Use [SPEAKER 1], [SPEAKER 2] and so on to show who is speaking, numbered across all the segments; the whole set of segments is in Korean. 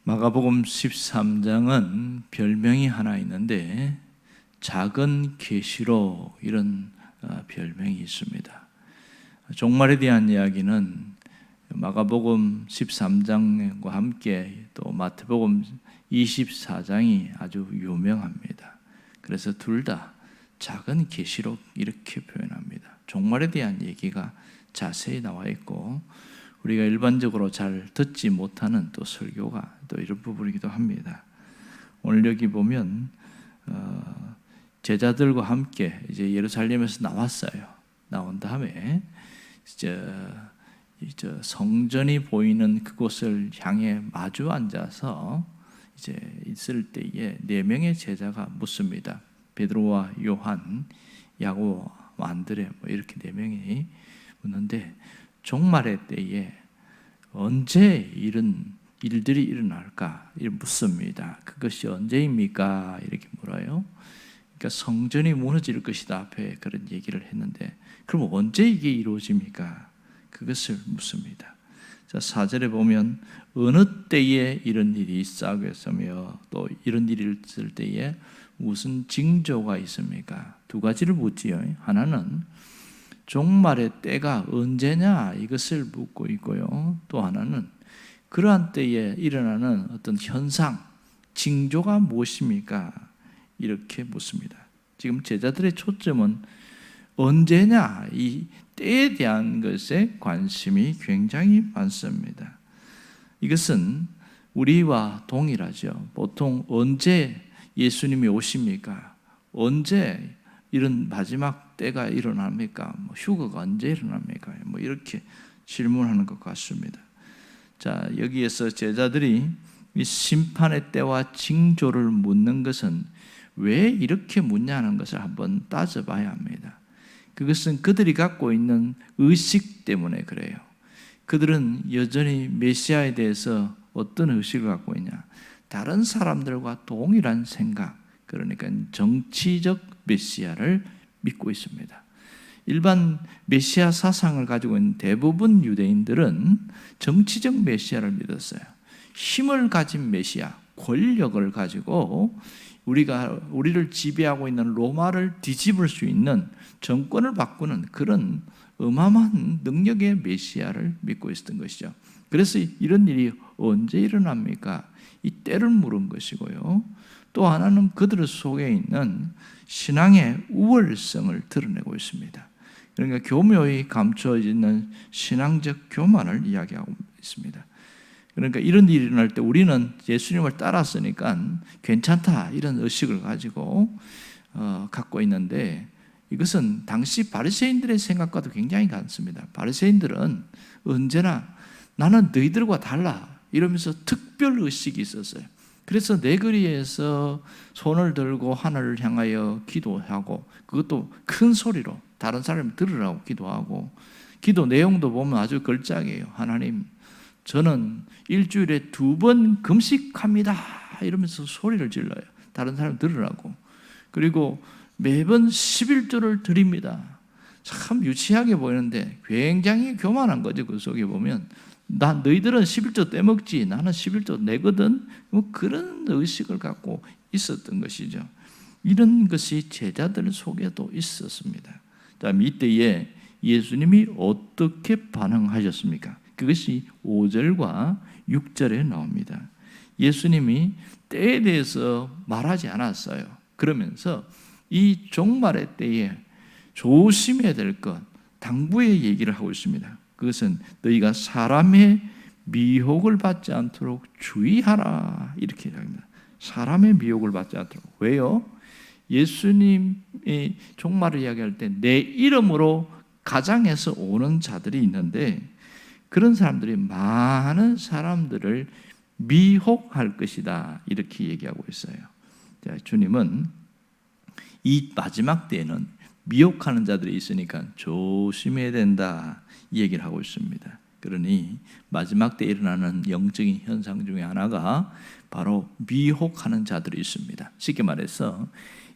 [SPEAKER 1] 마가복음 13장은 별명이 하나 있는데 작은 계시록 이런 별명이 있습니다. 종말에 대한 이야기는 마가복음 13장과 함께 또 마태복음 24장이 아주 유명합니다. 그래서 둘 다 작은 계시록 이렇게 표현합니다. 종말에 대한 얘기가 자세히 나와 있고 우리가 일반적으로 잘 듣지 못하는 또 설교가 또 이런 부분이기도 합니다. 오늘 여기 보면 제자들과 함께 이제 예루살렘에서 나왔어요. 나온 다음에 이제 성전이 보이는 그곳을 향해 마주 앉아서 이제 있을 때에 네 명의 제자가 묻습니다. 베드로와 요한, 야고보, 안드레 이렇게 네 명이 묻는데 종말의 때에 언제 이런 일들이 일어날까? 이렇게 묻습니다. 그것이 언제입니까? 이렇게 물어요. 그러니까 성전이 무너질 것이다 앞에 그런 얘기를 했는데 그럼 언제 이게 이루어집니까? 그것을 묻습니다. 자, 4절에 보면 어느 때에 이런 일이 있었으며 또 이런 일이 있을 때에 무슨 징조가 있습니까? 두 가지를 묻지요. 하나는 종말의 때가 언제냐 이것을 묻고 있고요. 또 하나는 그러한 때에 일어나는 어떤 현상, 징조가 무엇입니까? 이렇게 묻습니다. 지금 제자들의 초점은 언제냐 이 때에 대한 것에 관심이 굉장히 많습니다. 이것은 우리와 동일하죠. 보통 언제 예수님이 오십니까? 언제 이런 마지막 때가 일어납니까? 휴거가 언제 일어납니까? 이렇게 질문하는 것 같습니다. 자, 여기에서 제자들이 이 심판의 때와 징조를 묻는 것은 왜 이렇게 묻냐는 것을 한번 따져봐야 합니다. 그것은 그들이 갖고 있는 의식 때문에 그래요. 그들은 여전히 메시아에 대해서 어떤 의식을 갖고 있냐? 다른 사람들과 동일한 생각, 그러니까 정치적 메시아를 믿고 있습니다. 일반 메시아 사상을 가지고 있는 대부분 유대인들은 정치적 메시아를 믿었어요. 힘을 가진 메시아, 권력을 가지고 우리를 지배하고 있는 로마를 뒤집을 수 있는 정권을 바꾸는 그런 어마어마한 능력의 메시아를 믿고 있었던 것이죠. 그래서 이런 일이 언제 일어납니까? 이 때를 물은 것이고요. 또 하나는 그들 속에 있는 신앙의 우월성을 드러내고 있습니다. 그러니까 교묘히 감춰져 있는 신앙적 교만을 이야기하고 있습니다. 그러니까 이런 일이 일어날 때 우리는 예수님을 따랐으니까 괜찮다 이런 의식을 가지고 갖고 있는데 이것은 당시 바리새인들의 생각과도 굉장히 같습니다. 바리새인들은 언제나 나는 너희들과 달라 이러면서 특별 의식이 있었어요. 그래서 내거리에서 손을 들고 하늘을 향하여 기도하고 그것도 큰 소리로 다른 사람이 들으라고 기도하고 기도 내용도 보면 아주 걸작이에요. 하나님 저는 일주일에 2번 금식합니다 이러면서 소리를 질러요. 다른 사람 들으라고. 그리고 매번 11조를 드립니다. 참 유치하게 보이는데 굉장히 교만한 거죠. 그 속에 보면 너희들은 11조 떼먹지 나는 11조 내거든. 그런 의식을 갖고 있었던 것이죠. 이런 것이 제자들 속에도 있었습니다. 이때에 예수님이 어떻게 반응하셨습니까? 그것이 5절과 6절에 나옵니다. 예수님이 때에 대해서 말하지 않았어요. 그러면서 이 종말의 때에 조심해야 될 것, 당부의 얘기를 하고 있습니다. 그것은 너희가 사람의 미혹을 받지 않도록 주의하라 이렇게 합니다. 사람의 미혹을 받지 않도록. 왜요? 예수님이 종말을 이야기할 때 내 이름으로 가장해서 오는 자들이 있는데 그런 사람들이 많은 사람들을 미혹할 것이다 이렇게 얘기하고 있어요. 자, 주님은 이 마지막 때에는 미혹하는 자들이 있으니까 조심해야 된다 이 얘기를 하고 있습니다. 그러니 마지막 때 일어나는 영적인 현상 중에 하나가 바로 미혹하는 자들이 있습니다. 쉽게 말해서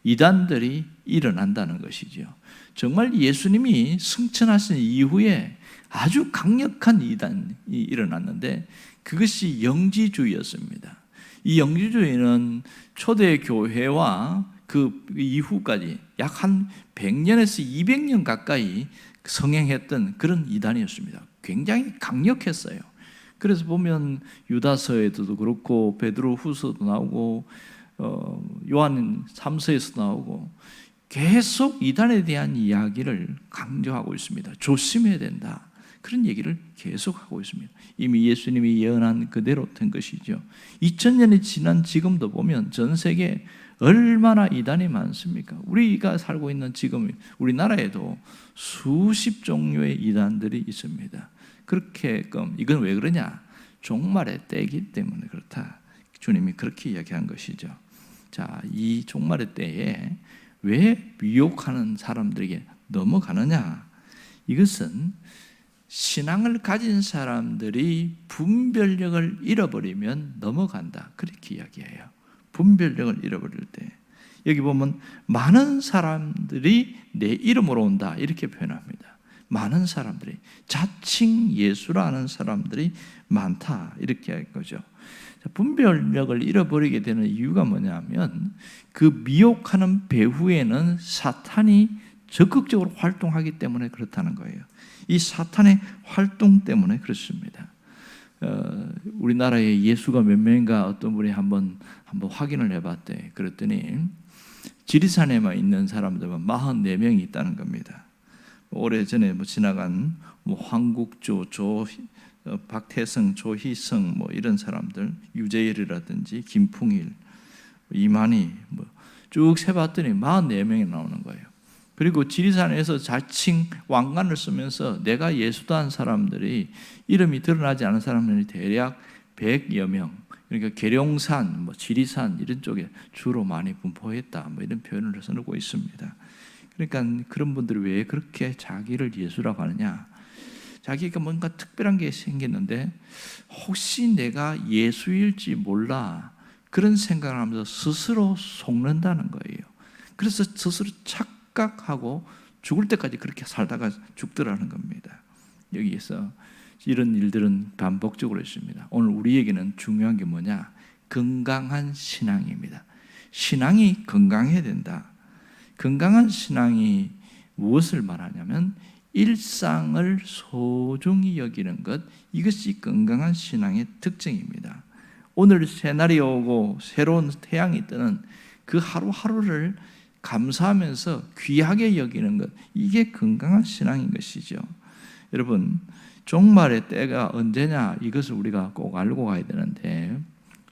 [SPEAKER 1] 이단들이 일어난다는 것이죠. 정말 예수님이 승천하신 이후에 아주 강력한 이단이 일어났는데 그것이 영지주의였습니다. 이 영지주의는 초대 교회와 그 이후까지 약 한 100년에서 200년 가까이 성행했던 그런 이단이었습니다. 굉장히 강력했어요. 그래서 보면 유다서에도 그렇고 베드로 후서도 나오고 요한 3서에서 나오고 계속 이단에 대한 이야기를 강조하고 있습니다. 조심해야 된다. 그런 얘기를 계속하고 있습니다. 이미 예수님이 예언한 그대로 된 것이죠. 2000년이 지난 지금도 보면 전 세계에 얼마나 이단이 많습니까? 우리가 살고 있는 지금 우리나라에도 수십 종류의 이단들이 있습니다. 그렇게 이건 왜 그러냐? 종말의 때이기 때문에 그렇다. 주님이 그렇게 이야기한 것이죠. 자, 이 종말의 때에 왜 미혹하는 사람들에게 넘어가느냐? 이것은 신앙을 가진 사람들이 분별력을 잃어버리면 넘어간다. 그렇게 이야기해요. 분별력을 잃어버릴 때. 여기 보면 많은 사람들이 내 이름으로 온다. 이렇게 표현합니다. 많은 사람들이, 자칭 예수라 하는 사람들이 많다. 이렇게 할 거죠. 분별력을 잃어버리게 되는 이유가 뭐냐면 그 미혹하는 배후에는 사탄이 적극적으로 활동하기 때문에 그렇다는 거예요. 이 사탄의 활동 때문에 그렇습니다. 우리나라에 예수가 몇 명인가 어떤 분이 한번 확인을 해봤대. 그랬더니 지리산에만 있는 사람들만 44명이 있다는 겁니다. 오래전에 지나간 황국조, 박태성, 조희성 이런 사람들, 유재일이라든지 김풍일, 이만희 쭉 세봤더니 44명이 나오는 거예요. 그리고 지리산에서 자칭 왕관을 쓰면서 내가 예수다 한 사람들이 이름이 드러나지 않은 사람들이 대략 100여 명. 그러니까 계룡산, 지리산 이런 쪽에 주로 많이 분포했다. 이런 표현을 써놓고 있습니다. 그러니까 그런 분들이 왜 그렇게 자기를 예수라고 하느냐? 자기가 뭔가 특별한 게 생겼는데 혹시 내가 예수일지 몰라 그런 생각을 하면서 스스로 속는다는 거예요. 그래서 스스로 착각하고 죽을 때까지 그렇게 살다가 죽더라는 겁니다. 여기에서 이런 일들은 반복적으로 있습니다. 오늘 우리에게는 중요한 게 뭐냐? 건강한 신앙입니다. 신앙이 건강해야 된다. 건강한 신앙이 무엇을 말하냐면 일상을 소중히 여기는 것, 이것이 건강한 신앙의 특징입니다. 오늘 새날이 오고 새로운 태양이 뜨는 그 하루하루를 감사하면서 귀하게 여기는 것, 이게 건강한 신앙인 것이죠. 여러분, 종말의 때가 언제냐, 이것을 우리가 꼭 알고 가야 되는데,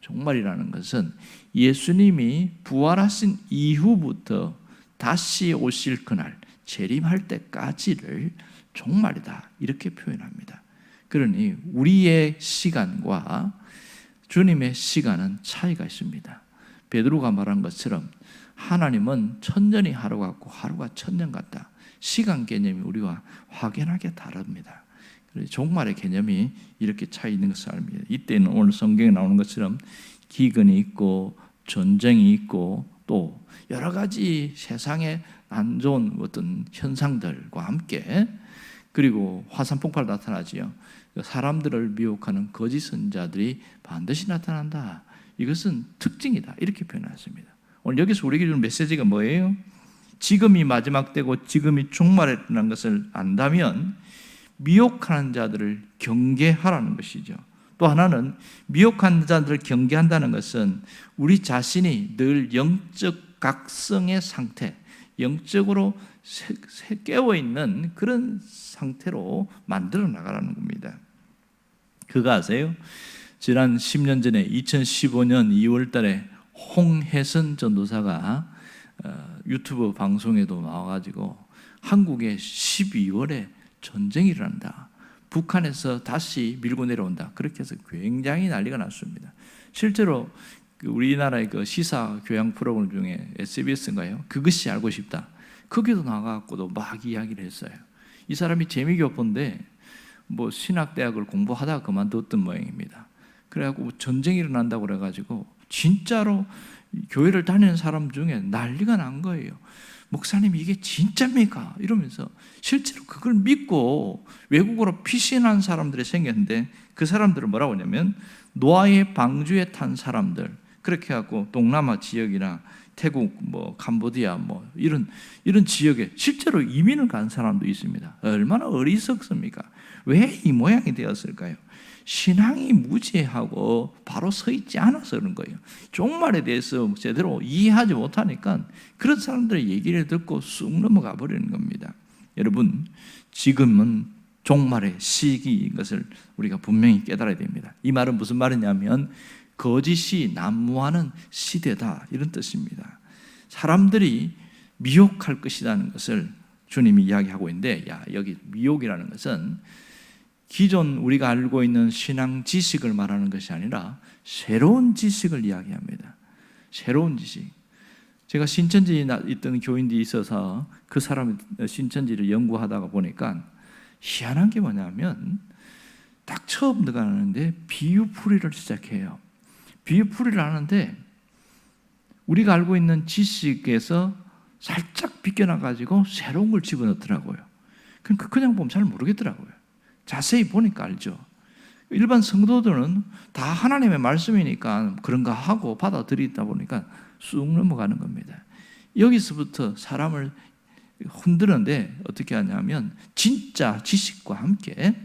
[SPEAKER 1] 종말이라는 것은 예수님이 부활하신 이후부터 다시 오실 그날, 재림할 때까지를 종말이다, 이렇게 표현합니다. 그러니 우리의 시간과 주님의 시간은 차이가 있습니다. 베드로가 말한 것처럼 하나님은 천년이 하루 같고 하루가 천년 같다. 시간 개념이 우리와 확연하게 다릅니다. 종말의 개념이 이렇게 차이 있는 것을 압니다. 이때는 오늘 성경에 나오는 것처럼 기근이 있고 전쟁이 있고 또 여러 가지 세상에 안 좋은 어떤 현상들과 함께, 그리고 화산 폭발 나타나지요. 사람들을 미혹하는 거짓 선자들이 반드시 나타난다. 이것은 특징이다. 이렇게 표현했습니다. 오늘 여기서 우리에게 주는 메시지가 뭐예요? 지금이 마지막 때고 지금이 종말이라는 것을 안다면 미혹하는 자들을 경계하라는 것이죠. 또 하나는 미혹하는 자들을 경계한다는 것은 우리 자신이 늘 영적 각성의 상태, 영적으로 깨어있는 그런 상태로 만들어 나가라는 겁니다. 그거 아세요? 지난 10년 전에 2015년 2월 달에 홍혜선 전도사가 유튜브 방송에도 나와가지고 한국에 12월에 전쟁이 일어난다, 북한에서 다시 밀고 내려온다, 그렇게 해서 굉장히 난리가 났습니다. 실제로 우리나라의 그 시사 교양 프로그램 중에 SBS인가요? 그것이 알고 싶다, 거기도 나가고도 막 이야기를 했어요. 이 사람이 재미교포인데 신학대학을 공부하다가 그만뒀던 모양입니다. 그래갖고 전쟁이 일어난다고 그래가지고 진짜로 교회를 다니는 사람 중에 난리가 난 거예요. 목사님 이게 진짜입니까? 이러면서 실제로 그걸 믿고 외국으로 피신한 사람들이 생겼는데 그 사람들은 뭐라고 하냐면 노아의 방주에 탄 사람들, 그렇게 하고 동남아 지역이나 태국, 캄보디아 이런 지역에 실제로 이민을 간 사람도 있습니다. 얼마나 어리석습니까? 왜 이 모양이 되었을까요? 신앙이 무지하고 바로 서 있지 않아서 그런 거예요. 종말에 대해서 제대로 이해하지 못하니까 그런 사람들의 얘기를 듣고 쑥 넘어가 버리는 겁니다. 여러분, 지금은 종말의 시기인 것을 우리가 분명히 깨달아야 됩니다. 이 말은 무슨 말이냐면 거짓이 난무하는 시대다, 이런 뜻입니다. 사람들이 미혹할 것이라는 것을 주님이 이야기하고 있는데, 여기 미혹이라는 것은 기존 우리가 알고 있는 신앙 지식을 말하는 것이 아니라 새로운 지식을 이야기합니다. 새로운 지식. 제가 신천지에 있던 교인들이 있어서 그 사람 신천지를 연구하다가 보니까 희한한 게 뭐냐면 딱 처음 들어가는데 비유풀이를 시작해요. 비유풀이를 하는데 우리가 알고 있는 지식에서 살짝 비껴나가지고 새로운 걸 집어넣더라고요. 그냥 보면 잘 모르겠더라고요. 자세히 보니까 알죠. 일반 성도들은 다 하나님의 말씀이니까 그런가 하고 받아들이다 보니까 쑥 넘어가는 겁니다. 여기서부터 사람을 흔드는데 어떻게 하냐면 진짜 지식과 함께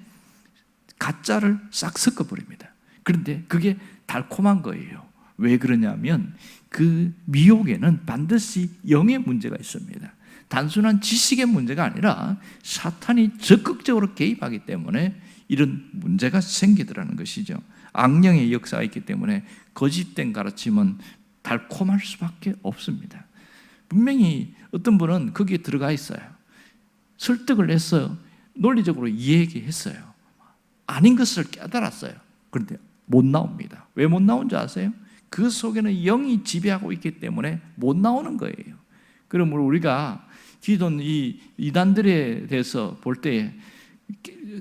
[SPEAKER 1] 가짜를 싹 섞어버립니다. 그런데 그게 달콤한 거예요. 왜 그러냐면 그 미혹에는 반드시 영의 문제가 있습니다. 단순한 지식의 문제가 아니라 사탄이 적극적으로 개입하기 때문에 이런 문제가 생기더라는 것이죠. 악령의 역사가 있기 때문에 거짓된 가르침은 달콤할 수밖에 없습니다. 분명히 어떤 분은 거기에 들어가 있어요. 설득을 해서 논리적으로 이해했어요. 아닌 것을 깨달았어요. 그런데 못 나옵니다. 왜 못 나온 줄 아세요? 그 속에는 영이 지배하고 있기 때문에 못 나오는 거예요. 그러므로 우리가 기존 이 이단들에 대해서 볼 때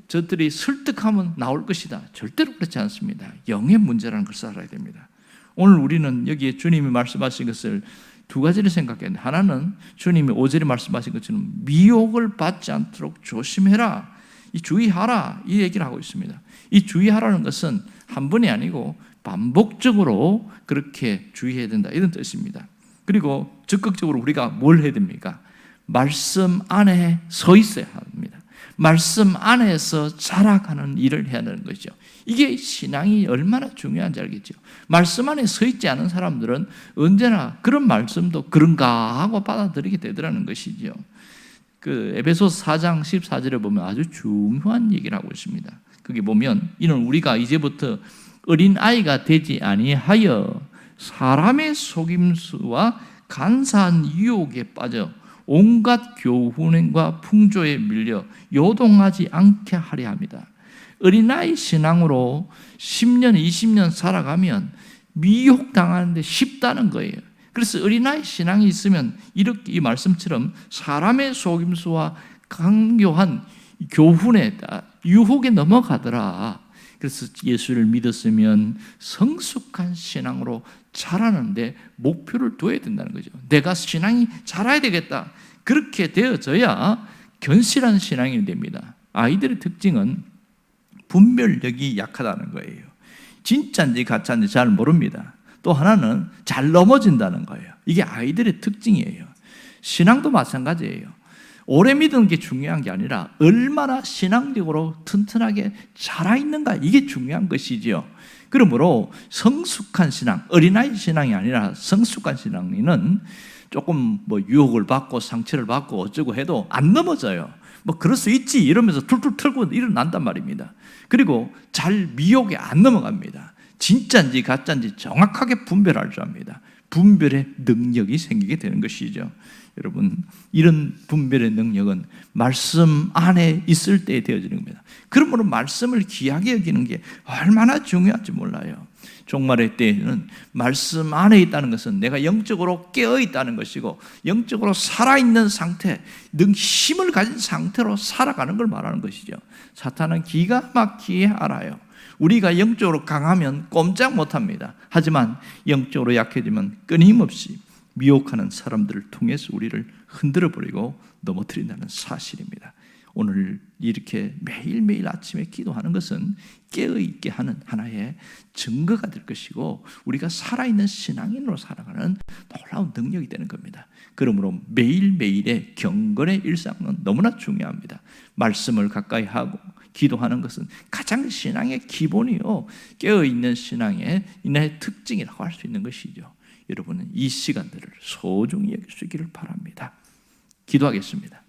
[SPEAKER 1] 저들이 설득하면 나올 것이다. 절대로 그렇지 않습니다. 영의 문제라는 것을 알아야 됩니다. 오늘 우리는 여기에 주님이 말씀하신 것을 두 가지를 생각했는데, 하나는 주님이 5절에 말씀하신 것처럼 미혹을 받지 않도록 조심해라, 이 주의하라, 이 얘기를 하고 있습니다. 이 주의하라는 것은 한 번이 아니고 반복적으로 그렇게 주의해야 된다, 이런 뜻입니다. 그리고 적극적으로 우리가 뭘 해야 됩니까? 말씀 안에 서 있어야 합니다. 말씀 안에서 자라가는 일을 해야 하는 것이죠. 이게 신앙이 얼마나 중요한지 알겠죠. 말씀 안에 서 있지 않은 사람들은 언제나 그런 말씀도 그런가 하고 받아들이게 되더라는 것이죠. 그 에베소서 4장 14절에 보면 아주 중요한 얘기를 하고 있습니다. 거기 보면 이는 우리가 이제부터 어린 아이가 되지 아니하여 사람의 속임수와 간사한 유혹에 빠져 온갖 교훈과 풍조에 밀려 요동하지 않게 하려 합니다. 어린아이 신앙으로 10년, 20년 살아가면 미혹당하는데 쉽다는 거예요. 그래서 어린아이 신앙이 있으면 이렇게 이 말씀처럼 사람의 속임수와 강요한 교훈에 유혹에 넘어가더라. 그래서 예수를 믿었으면 성숙한 신앙으로 자라는데 목표를 둬야 된다는 거죠. 내가 신앙이 자라야 되겠다. 그렇게 되어져야 견실한 신앙이 됩니다. 아이들의 특징은 분별력이 약하다는 거예요. 진짜인지 가짜인지 잘 모릅니다. 또 하나는 잘 넘어진다는 거예요. 이게 아이들의 특징이에요. 신앙도 마찬가지예요. 오래 믿는 게 중요한 게 아니라 얼마나 신앙적으로 튼튼하게 자라있는가, 이게 중요한 것이죠. 그러므로 성숙한 신앙, 어린아이 신앙이 아니라 성숙한 신앙은 조금 유혹을 받고 상처를 받고 어쩌고 해도 안 넘어져요. 그럴 수 있지 이러면서 툴툴 털고 일어난단 말입니다. 그리고 잘 미혹에 안 넘어갑니다. 진짜인지 가짜인지 정확하게 분별할 줄 압니다. 분별의 능력이 생기게 되는 것이죠. 여러분, 이런 분별의 능력은 말씀 안에 있을 때 되어지는 겁니다. 그러므로 말씀을 귀하게 여기는 게 얼마나 중요한지 몰라요. 종말의 때에는 말씀 안에 있다는 것은 내가 영적으로 깨어있다는 것이고 영적으로 살아있는 상태, 힘을 가진 상태로 살아가는 걸 말하는 것이죠. 사탄은 기가 막히게 알아요. 우리가 영적으로 강하면 꼼짝 못합니다. 하지만 영적으로 약해지면 끊임없이 미혹하는 사람들을 통해서 우리를 흔들어버리고 넘어뜨린다는 사실입니다. 오늘 이렇게 매일매일 아침에 기도하는 것은 깨어있게 하는 하나의 증거가 될 것이고 우리가 살아있는 신앙인으로 살아가는 놀라운 능력이 되는 겁니다. 그러므로 매일매일의 경건의 일상은 너무나 중요합니다. 말씀을 가까이 하고 기도하는 것은 가장 신앙의 기본이요, 깨어있는 신앙의 특징이라고 할 수 있는 것이죠. 여러분은 이 시간들을 소중히 여길 수 있기를 바랍니다. 기도하겠습니다.